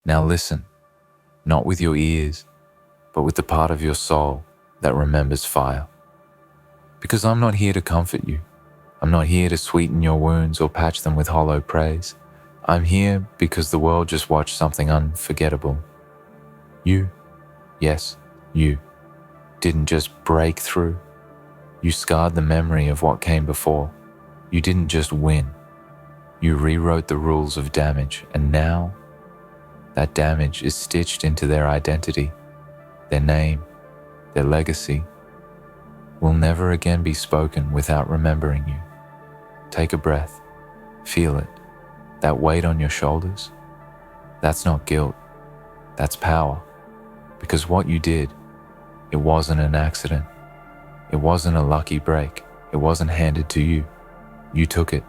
Now listen, not with your ears, but with the part of your soul that remembers fire. Because I'm not here to comfort you. I'm not here to sweeten your wounds or patch them with hollow praise. I'm here because the world just watched something unforgettable. You, yes, you, didn't just break through. You scarred the memory of what came before. You didn't just win. You rewrote the rules of damage, and now that damage is stitched into their identity, their name, their legacy. Will never again be spoken without remembering you. Take a breath. Feel it. That weight on your shoulders? That's not guilt. That's power. Because what you did, it wasn't an accident. It wasn't a lucky break. It wasn't handed to you. You took it.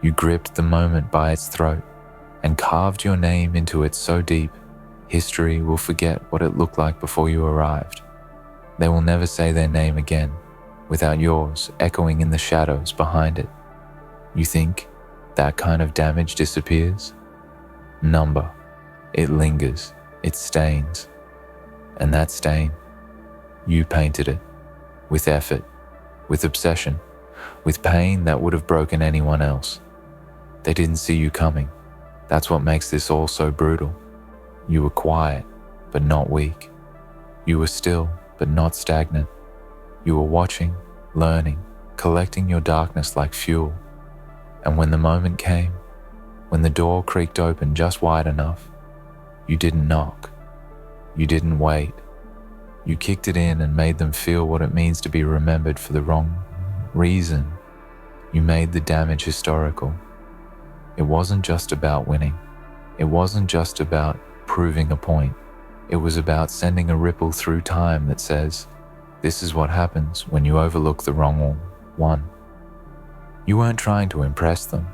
You gripped the moment by its throat and carved your name into it so deep, history will forget what it looked like before you arrived. They will never say their name again without yours echoing in the shadows behind it. You think that kind of damage disappears? Number. It lingers. It stains. And that stain, you painted it. With effort. With obsession. With pain that would have broken anyone else. They didn't see you coming. That's what makes this all so brutal. You were quiet, but not weak. You were still, but not stagnant. You were watching, learning, collecting your darkness like fuel. And when the moment came, when the door creaked open just wide enough, you didn't knock. You didn't wait. You kicked it in and made them feel what it means to be remembered for the wrong reason. You made the damage historical. It wasn't just about winning. It wasn't just about proving a point. It was about sending a ripple through time that says, this is what happens when you overlook the wrong one. You weren't trying to impress them.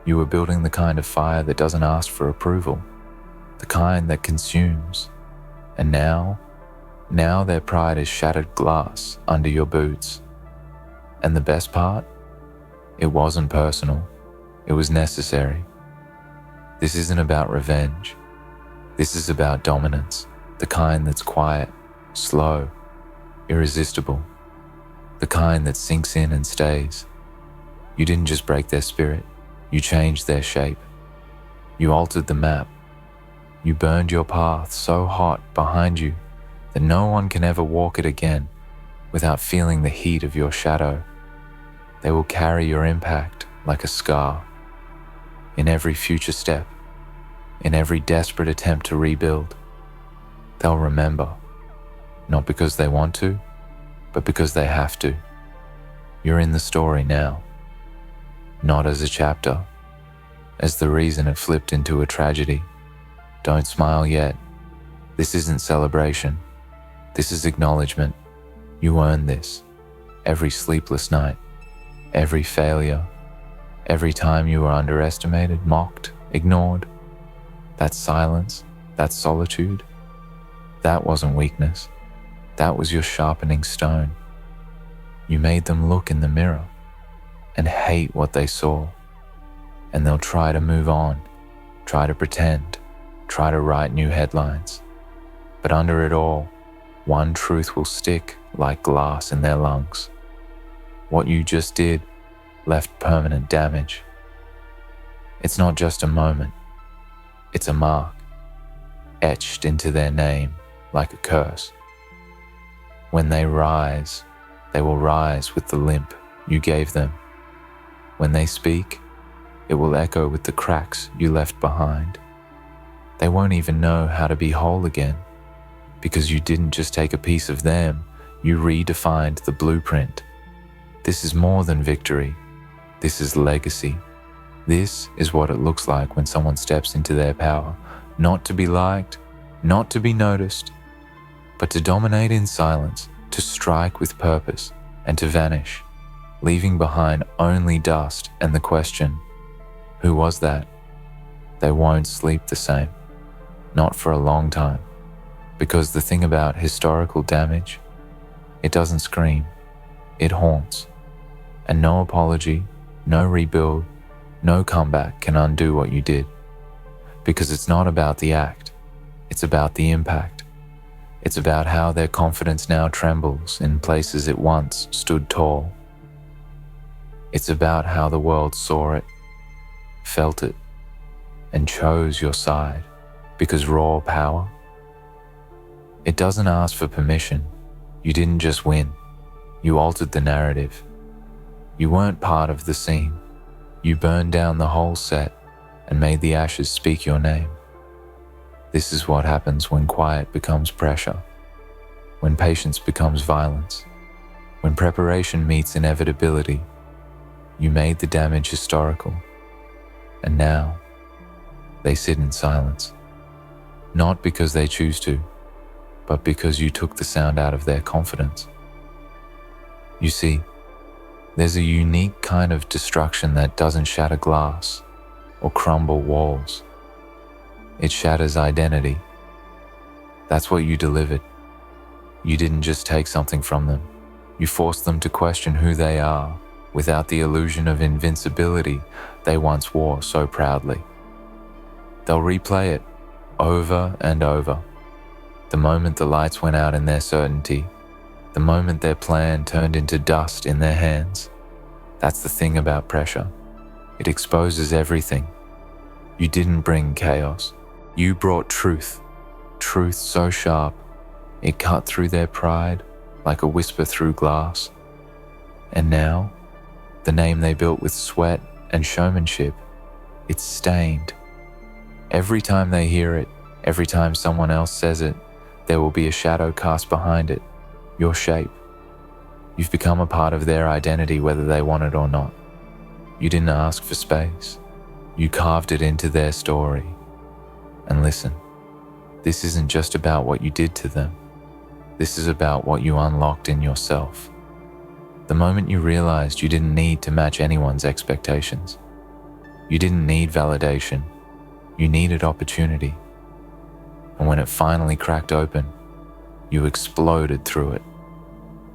You were building the kind of fire that doesn't ask for approval, the kind that consumes. And now their pride is shattered glass under your boots. And the best part? It wasn't personal. It was necessary. This isn't about revenge. This is about dominance, the kind that's quiet, slow, irresistible, the kind that sinks in and stays. You didn't just break their spirit, you changed their shape. You altered the map. You burned your path so hot behind you that no one can ever walk it again without feeling the heat of your shadow. They will carry your impact like a scar. In every future step, in every desperate attempt to rebuild, they'll remember, not because they want to, but because they have to. You're in the story now, not as a chapter, as the reason it flipped into a tragedy. Don't smile yet. This isn't celebration. This is acknowledgement. You earned this. Every sleepless night, every failure, every time you were underestimated, mocked, ignored. That silence, that solitude, that wasn't weakness. That was your sharpening stone. You made them look in the mirror and hate what they saw. And they'll try to move on, try to pretend, try to write new headlines. But under it all, one truth will stick like glass in their lungs. What you just did left permanent damage. It's not just a moment. It's a mark, etched into their name like a curse. When they rise, they will rise with the limp you gave them. When they speak, it will echo with the cracks you left behind. They won't even know how to be whole again, because you didn't just take a piece of them, you redefined the blueprint. This is more than victory. This is legacy. This is what it looks like when someone steps into their power, not to be liked, not to be noticed, but to dominate in silence, to strike with purpose, and to vanish, leaving behind only dust and the question, who was that? They won't sleep the same, not for a long time, because the thing about historical damage, it doesn't scream, it haunts, and no apology, no rebuild, no comeback can undo what you did, because it's not about the act, It's about the impact. It's about how their confidence now trembles in places it once stood tall. It's about how the world saw it, felt it, and chose your side, because raw power, it doesn't ask for permission. You didn't just win, you altered the narrative. You weren't part of the scene. You burned down the whole set and made the ashes speak your name. This is what happens when quiet becomes pressure, when patience becomes violence, when preparation meets inevitability. You made the damage historical, and now they sit in silence, not because they choose to, but because you took the sound out of their confidence. You see, there's a unique kind of destruction that doesn't shatter glass or crumble walls. It shatters identity. That's what you delivered. You didn't just take something from them. You forced them to question who they are without the illusion of invincibility they once wore so proudly. They'll replay it over and over. The moment the lights went out in their certainty, the moment their plan turned into dust in their hands. That's the thing about pressure. It exposes everything. You didn't bring chaos. You brought truth. Truth so sharp, it cut through their pride like a whisper through glass. And now, the name they built with sweat and showmanship, it's stained. Every time they hear it, every time someone else says it, there will be a shadow cast behind it, your shape. You've become a part of their identity whether they want it or not. You didn't ask for space. You carved it into their story. And listen, this isn't just about what you did to them. This is about what you unlocked in yourself. The moment you realized you didn't need to match anyone's expectations. You didn't need validation. You needed opportunity. And when it finally cracked open, you exploded through it,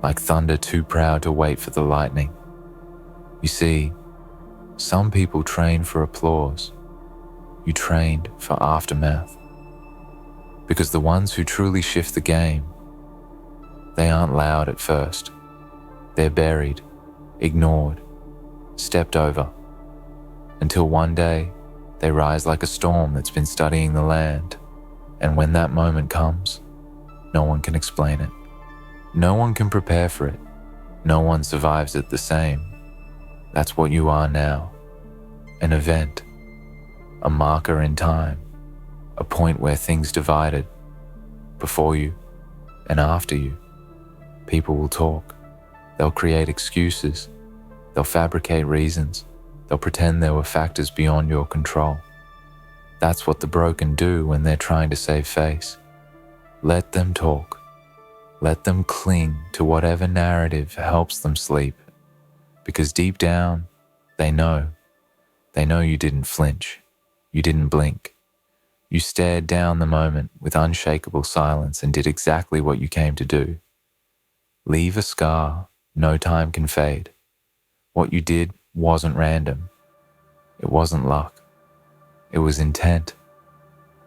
like thunder too proud to wait for the lightning. You see, some people train for applause. You trained for aftermath. Because the ones who truly shift the game, they aren't loud at first. They're buried, ignored, stepped over, until one day they rise like a storm that's been studying the land. And when that moment comes, no one can explain it. No one can prepare for it. No one survives it the same. That's what you are now. An event, a marker in time, a point where things divided. Before you and after you, people will talk. They'll create excuses. They'll fabricate reasons. They'll pretend there were factors beyond your control. That's what the broken do when they're trying to save face. Let them talk. Let them cling to whatever narrative helps them sleep. Because deep down, they know. They know you didn't flinch. You didn't blink. You stared down the moment with unshakable silence and did exactly what you came to do. Leave a scar no time can fade. What you did wasn't random. It wasn't luck. It was intent.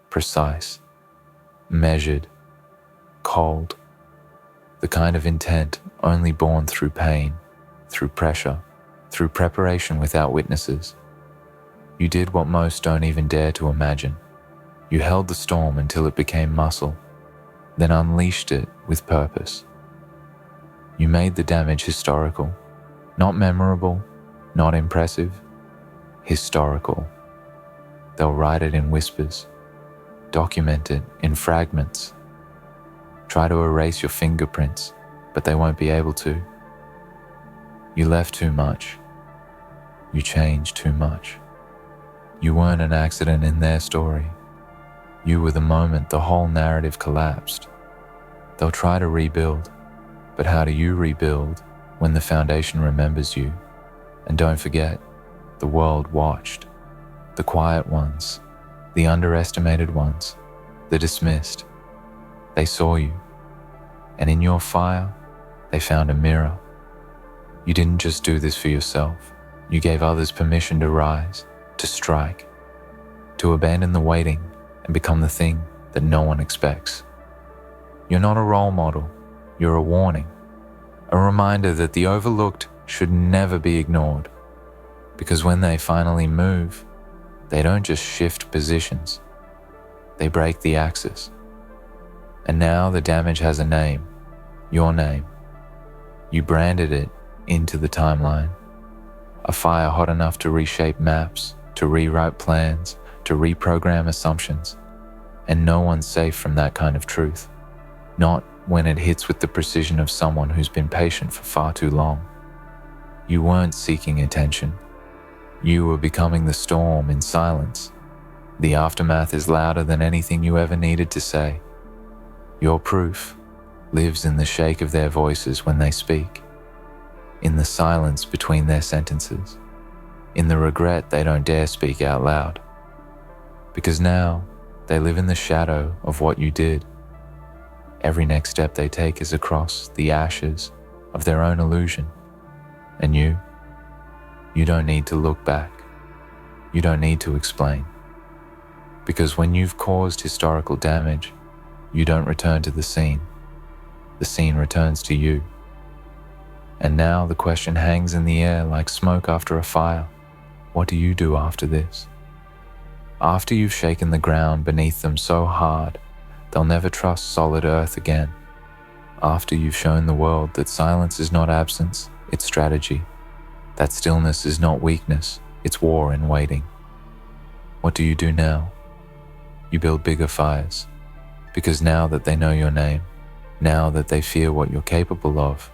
Precise. Measured. Cold. The kind of intent only born through pain, through pressure, through preparation without witnesses. You did what most don't even dare to imagine. You held the storm until it became muscle, then unleashed it with purpose. You made the damage historical, not memorable, not impressive, historical. They'll write it in whispers, document it in fragments. Try to erase your fingerprints, but they won't be able to. You left too much. You changed too much. You weren't an accident in their story. You were the moment the whole narrative collapsed. They'll try to rebuild, but how do you rebuild when the foundation remembers you? And don't forget, the world watched. The quiet ones, the underestimated ones, the dismissed. They saw you, and in your fire, they found a mirror. You didn't just do this for yourself. You gave others permission to rise, to strike, to abandon the waiting and become the thing that no one expects. You're not a role model, you're a warning, a reminder that the overlooked should never be ignored, because when they finally move, they don't just shift positions, they break the axis. And now the damage has a name, your name. You branded it into the timeline, a fire hot enough to reshape maps, to rewrite plans, to reprogram assumptions, and no one's safe from that kind of truth, not when it hits with the precision of someone who's been patient for far too long. You weren't seeking attention. You were becoming the storm in silence. The aftermath is louder than anything you ever needed to say. Your proof lives in the shake of their voices when they speak, in the silence between their sentences, in the regret they don't dare speak out loud. Because now they live in the shadow of what you did. Every next step they take is across the ashes of their own illusion. And you don't need to look back. You don't need to explain. Because when you've caused historical damage, you don't return to the scene. The scene returns to you. And now the question hangs in the air like smoke after a fire. What do you do after this? After you've shaken the ground beneath them so hard, they'll never trust solid earth again. After you've shown the world that silence is not absence, it's strategy. That stillness is not weakness, it's war in waiting. What do you do now? You build bigger fires. Because now that they know your name, now that they fear what you're capable of,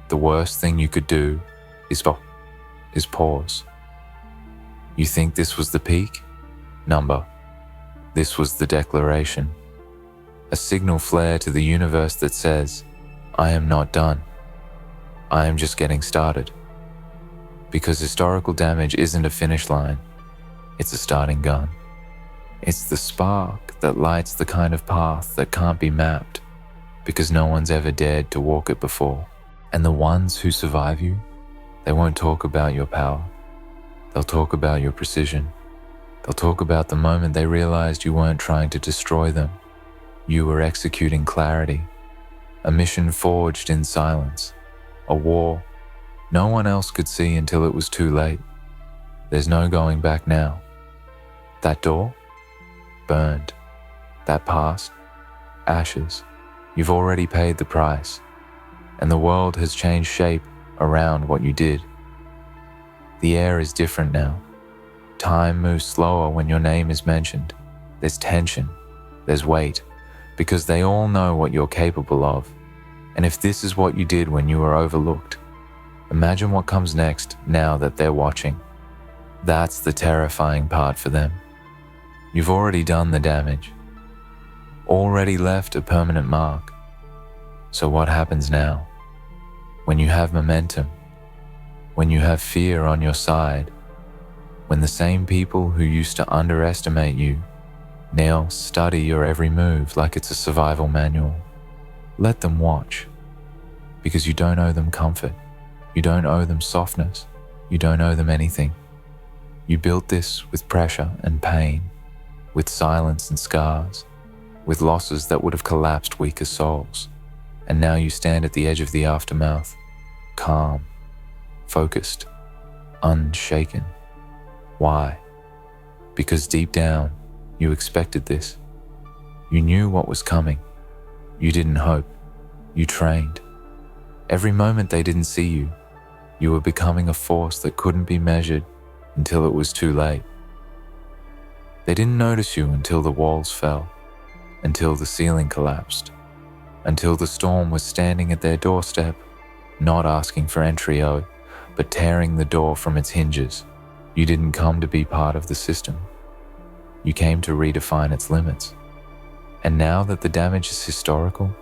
the worst thing you could do is pause. You think this was the peak? Number. This was the declaration. A signal flare to the universe that says, I am not done. I am just getting started. Because historical damage isn't a finish line, it's a starting gun. It's the spark that lights the kind of path that can't be mapped, because no one's ever dared to walk it before. And the ones who survive you, they won't talk about your power. They'll talk about your precision. They'll talk about the moment they realized you weren't trying to destroy them. You were executing clarity, a mission forged in silence, a war no one else could see until it was too late. There's no going back now. That door? Burned. That past? Ashes. You've already paid the price, and the world has changed shape around what you did. The air is different now. Time moves slower when your name is mentioned. There's tension, there's weight, because they all know what you're capable of. And if this is what you did when you were overlooked, imagine what comes next now that they're watching. That's the terrifying part for them. You've already done the damage, already left a permanent mark. So what happens now? When you have momentum, when you have fear on your side, when the same people who used to underestimate you now study your every move like it's a survival manual, let them watch, because you don't owe them comfort. You don't owe them softness. You don't owe them anything. You built this with pressure and pain, with silence and scars, with losses that would have collapsed weaker souls. And now you stand at the edge of the aftermath, calm, focused, unshaken. Why? Because deep down, you expected this. You knew what was coming. You didn't hope. You trained. Every moment they didn't see you, you were becoming a force that couldn't be measured until it was too late. They didn't notice you until the walls fell, until the ceiling collapsed, until the storm was standing at their doorstep, not asking for entry, but tearing the door from its hinges. You didn't come to be part of the system. You came to redefine its limits. And now that the damage is historical,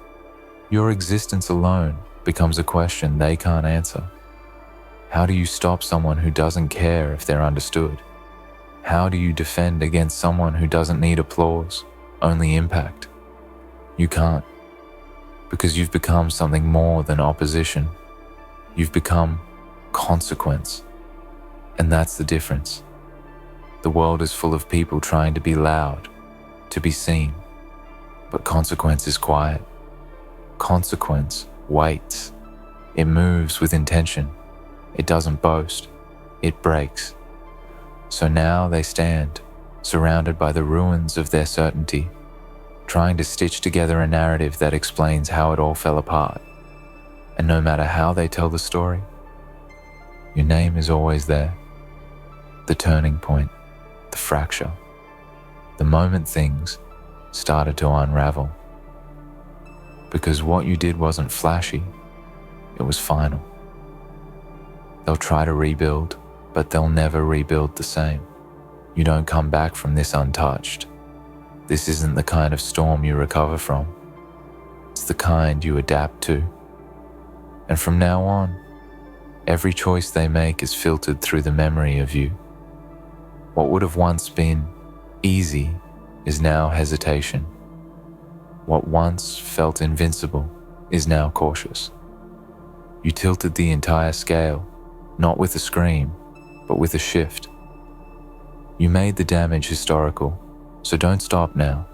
your existence alone becomes a question they can't answer. How do you stop someone who doesn't care if they're understood? How do you defend against someone who doesn't need applause, only impact? You can't, because you've become something more than opposition. You've become consequence. And that's the difference. The world is full of people trying to be loud, to be seen, But consequence is quiet. Consequence waits. It moves with intention. It doesn't boast. It breaks. So now they stand, surrounded by the ruins of their certainty, trying to stitch together a narrative that explains how it all fell apart. And no matter how they tell the story, your name is always there. The turning point, the fracture, the moment things started to unravel. Because what you did wasn't flashy, it was final. They'll try to rebuild, but they'll never rebuild the same. You don't come back from this untouched. This isn't the kind of storm you recover from. It's the kind you adapt to. And from now on, every choice they make is filtered through the memory of you. What would have once been easy is now hesitation. What once felt invincible is now cautious. You tilted the entire scale, not with a scream, but with a shift. You made the damage historical, so don't stop now.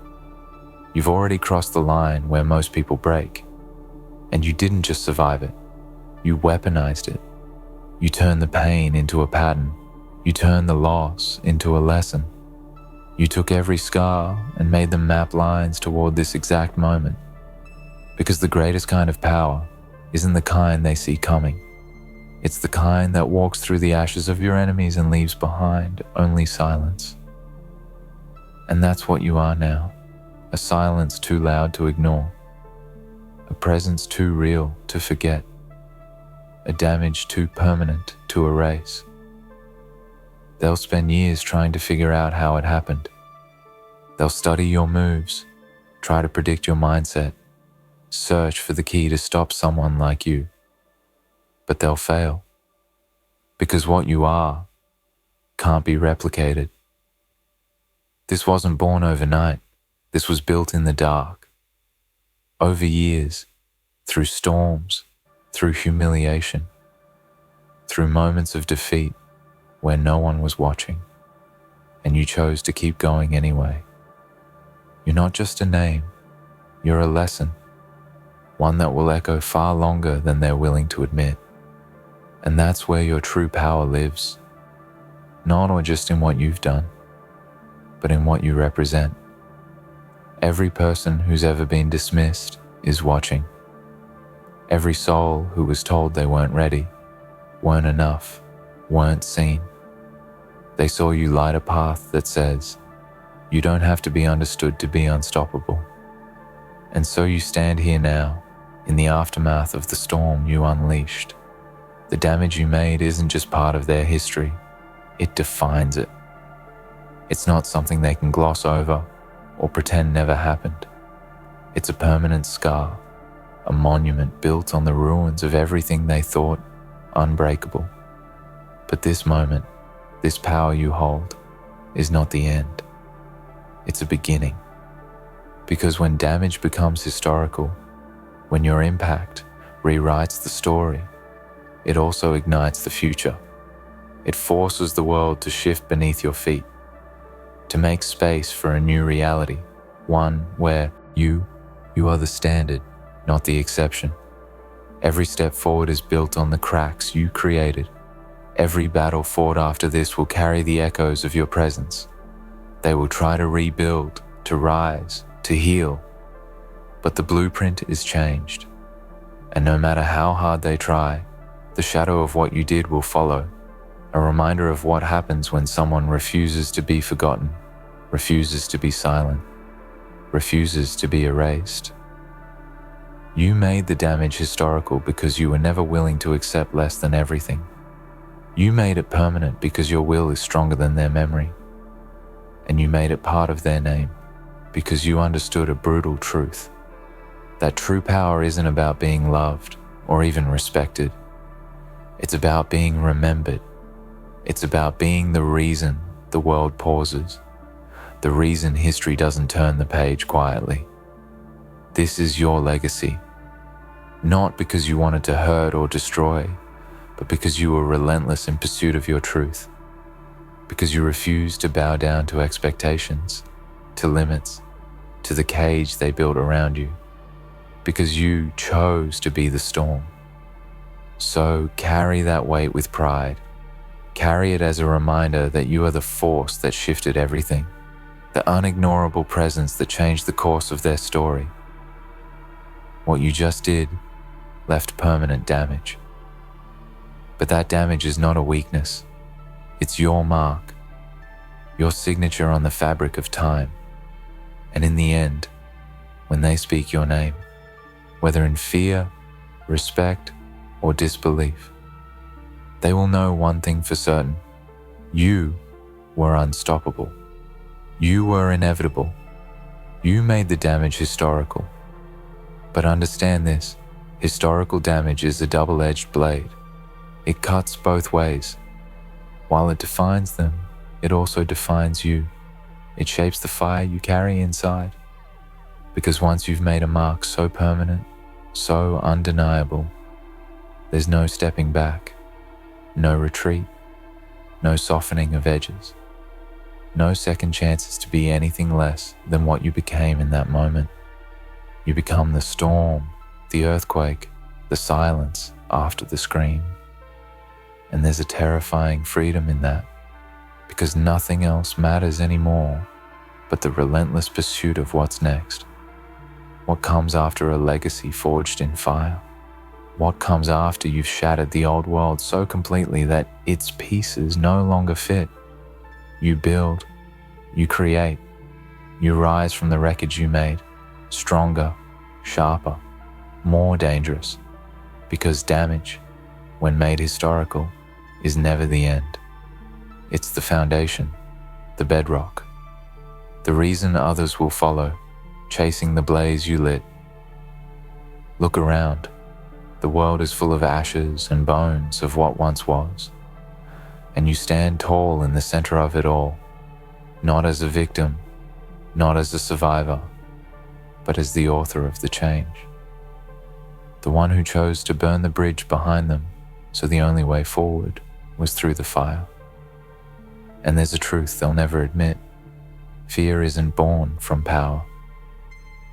You've already crossed the line where most people break. And you didn't just survive it, you weaponized it. You turned the pain into a pattern. You turned the loss into a lesson. You took every scar and made them map lines toward this exact moment. Because the greatest kind of power isn't the kind they see coming. It's the kind that walks through the ashes of your enemies and leaves behind only silence. And that's what you are now, a silence too loud to ignore, a presence too real to forget, a damage too permanent to erase. They'll spend years trying to figure out how it happened. They'll study your moves, try to predict your mindset, search for the key to stop someone like you. But they'll fail, because what you are can't be replicated. This wasn't born overnight. This was built in the dark. Over years, through storms, through humiliation, through moments of defeat where no one was watching, and you chose to keep going anyway. You're not just a name, you're a lesson, one that will echo far longer than they're willing to admit. And that's where your true power lives, not or just in what you've done, but in what you represent. Every person who's ever been dismissed is watching. Every soul who was told they weren't ready, weren't enough, weren't seen. They saw you light a path that says, you don't have to be understood to be unstoppable. And so you stand here now, in the aftermath of the storm you unleashed. The damage you made isn't just part of their history, it defines it. It's not something they can gloss over or pretend never happened. It's a permanent scar, a monument built on the ruins of everything they thought unbreakable. But this moment, this power you hold, is not the end. It's a beginning. Because when damage becomes historical, when your impact rewrites the story, it also ignites the future. It forces the world to shift beneath your feet, to make space for a new reality, one where you are the standard, not the exception. Every step forward is built on the cracks you created. Every battle fought after this will carry the echoes of your presence. They will try to rebuild, to rise, to heal. But the blueprint is changed. And no matter how hard they try, the shadow of what you did will follow, a reminder of what happens when someone refuses to be forgotten, refuses to be silent, refuses to be erased. You made the damage historical because you were never willing to accept less than everything. You made it permanent because your will is stronger than their memory. And you made it part of their name because you understood a brutal truth. That true power isn't about being loved or even respected. It's about being remembered. It's about being the reason the world pauses, the reason history doesn't turn the page quietly. This is your legacy, not because you wanted to hurt or destroy, but because you were relentless in pursuit of your truth, because you refused to bow down to expectations, to limits, to the cage they built around you, because you chose to be the storm. So carry that weight with pride. Carry it as a reminder that you are the force that shifted everything, the unignorable presence that changed the course of their story. What you just did left permanent damage. But that damage is not a weakness. It's your mark, your signature on the fabric of time. And in the end, when they speak your name, whether in fear, respect, or disbelief, they will know one thing for certain. You were unstoppable. You were inevitable. You made the damage historical. But understand this, historical damage is a double-edged blade. It cuts both ways. While it defines them, it also defines you. It shapes the fire you carry inside. Because once you've made a mark so permanent, so undeniable, there's no stepping back, no retreat, no softening of edges, no second chances to be anything less than what you became in that moment. You become the storm, the earthquake, the silence after the scream. And there's a terrifying freedom in that, because nothing else matters anymore but the relentless pursuit of what's next. What comes after a legacy forged in fire? What comes after you've shattered the old world so completely that its pieces no longer fit? You build, you create, you rise from the wreckage you made, stronger, sharper, more dangerous, because damage, when made historical, is never the end. It's the foundation, the bedrock, the reason others will follow, chasing the blaze you lit. Look around. The world is full of ashes and bones of what once was, and you stand tall in the center of it all, not as a victim, not as a survivor, but as the author of the change. The one who chose to burn the bridge behind them, so the only way forward was through the fire. And there's a truth they'll never admit. Fear isn't born from power.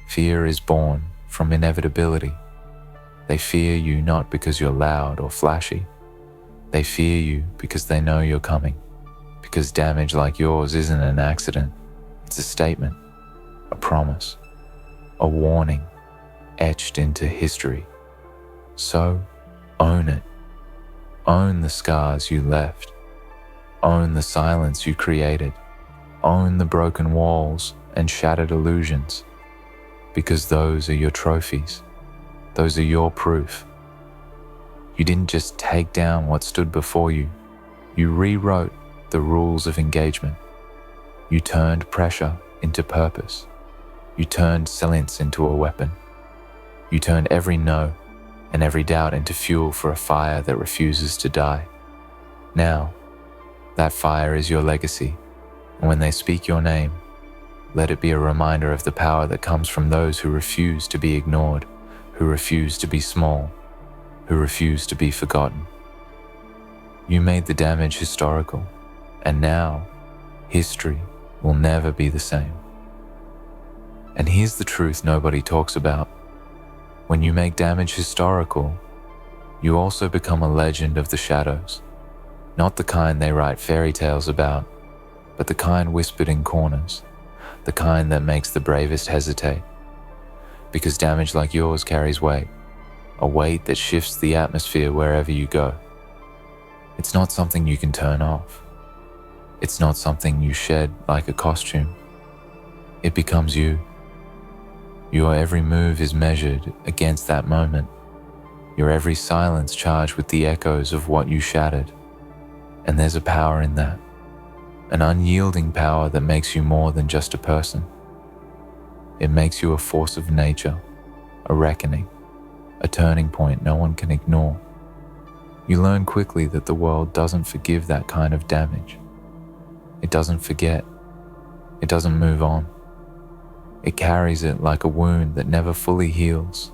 Fear is born from inevitability. They fear you not because you're loud or flashy. They fear you because they know you're coming. Because damage like yours isn't an accident. It's a statement, a promise, a warning etched into history. So, own it. Own the scars you left. Own the silence you created. Own the broken walls and shattered illusions. Because those are your trophies. Those are your proof. You didn't just take down what stood before you. You rewrote the rules of engagement. You turned pressure into purpose. You turned silence into a weapon. You turned every no and every doubt into fuel for a fire that refuses to die. Now, that fire is your legacy, and when they speak your name, let it be a reminder of the power that comes from those who refuse to be ignored, who refuse to be small, who refuse to be forgotten. You made the damage historical, and now history will never be the same. And here's the truth nobody talks about. When you make damage historical, you also become a legend of the shadows. Not the kind they write fairy tales about, but the kind whispered in corners, the kind that makes the bravest hesitate. Because damage like yours carries weight, a weight that shifts the atmosphere wherever you go. It's not something you can turn off. It's not something you shed like a costume. It becomes you. Your every move is measured against that moment. Your every silence charged with the echoes of what you shattered. And there's a power in that. An unyielding power that makes you more than just a person. It makes you a force of nature, a reckoning, a turning point no one can ignore. You learn quickly that the world doesn't forgive that kind of damage. It doesn't forget. It doesn't move on. It carries it like a wound that never fully heals,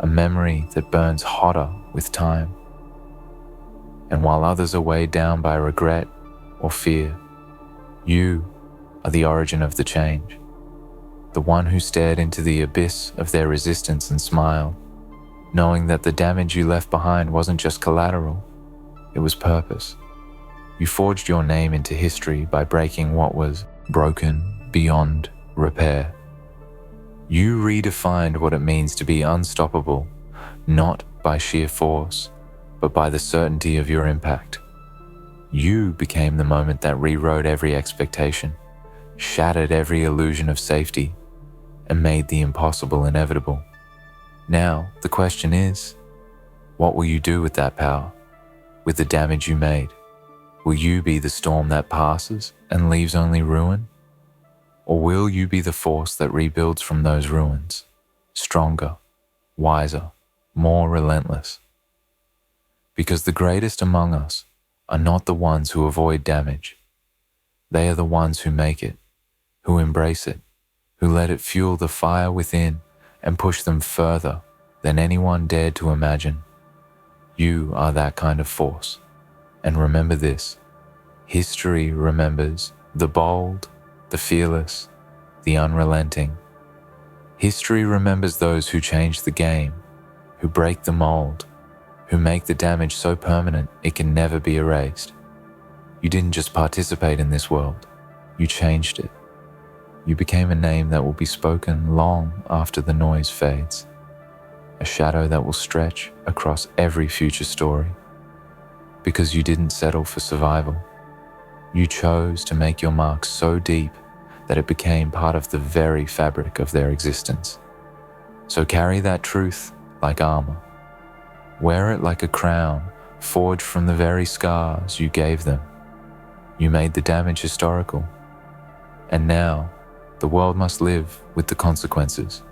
a memory that burns hotter with time. And while others are weighed down by regret or fear, you are the origin of the change, the one who stared into the abyss of their resistance and smiled, knowing that the damage you left behind wasn't just collateral, it was purpose. You forged your name into history by breaking what was broken beyond repair. You redefined what it means to be unstoppable, not by sheer force, but by the certainty of your impact. You became the moment that rewrote every expectation, shattered every illusion of safety, and made the impossible inevitable. Now, the question is, what will you do with that power, with the damage you made? Will you be the storm that passes and leaves only ruin? Or will you be the force that rebuilds from those ruins, stronger, wiser, more relentless? Because the greatest among us are not the ones who avoid damage. They are the ones who make it, who embrace it, who let it fuel the fire within and push them further than anyone dared to imagine. You are that kind of force. And remember this, history remembers the bold, the fearless, the unrelenting. History remembers those who change the game, who break the mold, who make the damage so permanent it can never be erased. You didn't just participate in this world, you changed it. You became a name that will be spoken long after the noise fades, a shadow that will stretch across every future story. Because you didn't settle for survival. You chose to make your mark so deep that it became part of the very fabric of their existence. So carry that truth like armor. Wear it like a crown forged from the very scars you gave them. You made the damage historical. And now, the world must live with the consequences.